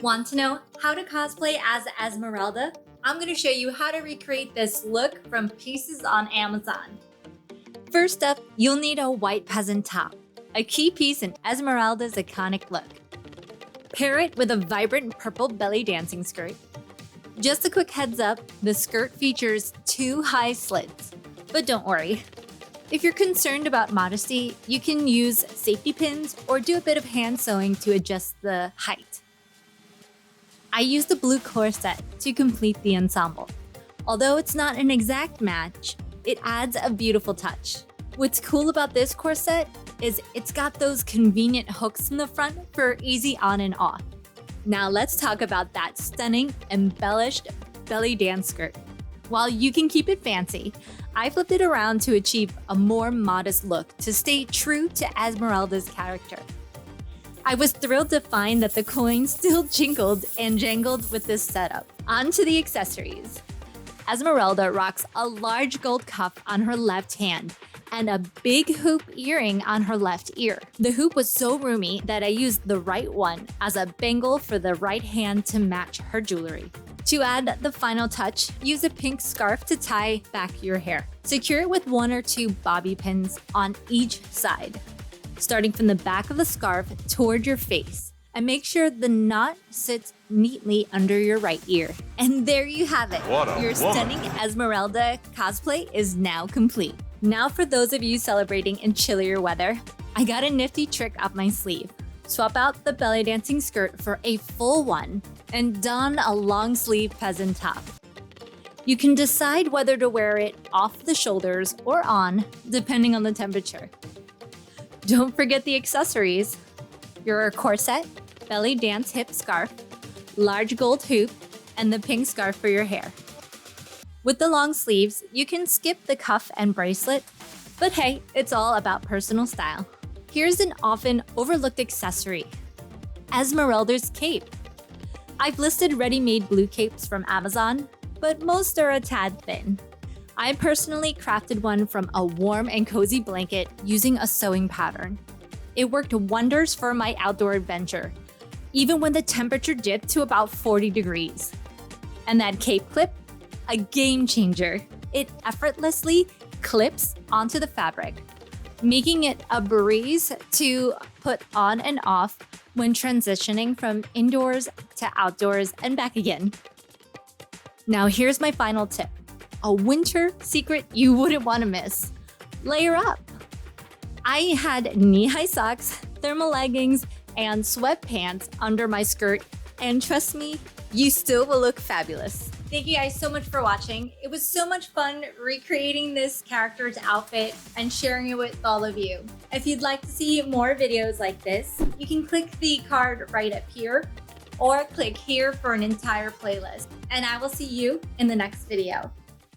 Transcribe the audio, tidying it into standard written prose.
Want to know how to cosplay as Esmeralda? I'm going to show you how to recreate this look from pieces on Amazon. First up, you'll need a white peasant top, a key piece in Esmeralda's iconic look. Pair it with a vibrant purple belly dancing skirt. Just a quick heads up, the skirt features 2 high slits. But don't worry. If you're concerned about modesty, you can use safety pins or do a bit of hand sewing to adjust the height. I used a blue corset to complete the ensemble. Although it's not an exact match, it adds a beautiful touch. What's cool about this corset is it's got those convenient hooks in the front for easy on and off. Now let's talk about that stunning, embellished belly dance skirt. While you can keep it fancy, I flipped it around to achieve a more modest look to stay true to Esmeralda's character. I was thrilled to find that the coins still jingled and jangled with this setup. On to the accessories. Esmeralda rocks a large gold cuff on her left hand and a big hoop earring on her left ear. The hoop was so roomy that I used the right one as a bangle for the right hand to match her jewelry. To add the final touch, use a pink scarf to tie back your hair. Secure it with 1 or 2 bobby pins on each side, starting from the back of the scarf toward your face. And make sure the knot sits neatly under your right ear. And there you have it. Your stunning Esmeralda cosplay is now complete. Now for those of you celebrating in chillier weather, I got a nifty trick up my sleeve. Swap out the belly dancing skirt for a full one and don a long sleeve peasant top. You can decide whether to wear it off the shoulders or on, depending on the temperature. Don't forget the accessories: your corset, belly dance hip scarf, large gold hoop, and the pink scarf for your hair. With the long sleeves, you can skip the cuff and bracelet, but hey, it's all about personal style. Here's an often overlooked accessory: Esmeralda's cape. I've listed ready-made blue capes from Amazon, but most are a tad thin. I personally crafted one from a warm and cozy blanket using a sewing pattern. It worked wonders for my outdoor adventure, even when the temperature dipped to about 40 degrees. And that cape clip? A game changer. It effortlessly clips onto the fabric, making it a breeze to put on and off when transitioning from indoors to outdoors and back again. Now here's my final tip. A winter secret you wouldn't want to miss. Layer up. I had knee-high socks, thermal leggings, and sweatpants under my skirt, and trust me, you still will look fabulous. Thank you guys so much for watching. It was so much fun recreating this character's outfit and sharing it with all of you. If you'd like to see more videos like this, you can click the card right up here or click here for an entire playlist. And I will see you in the next video.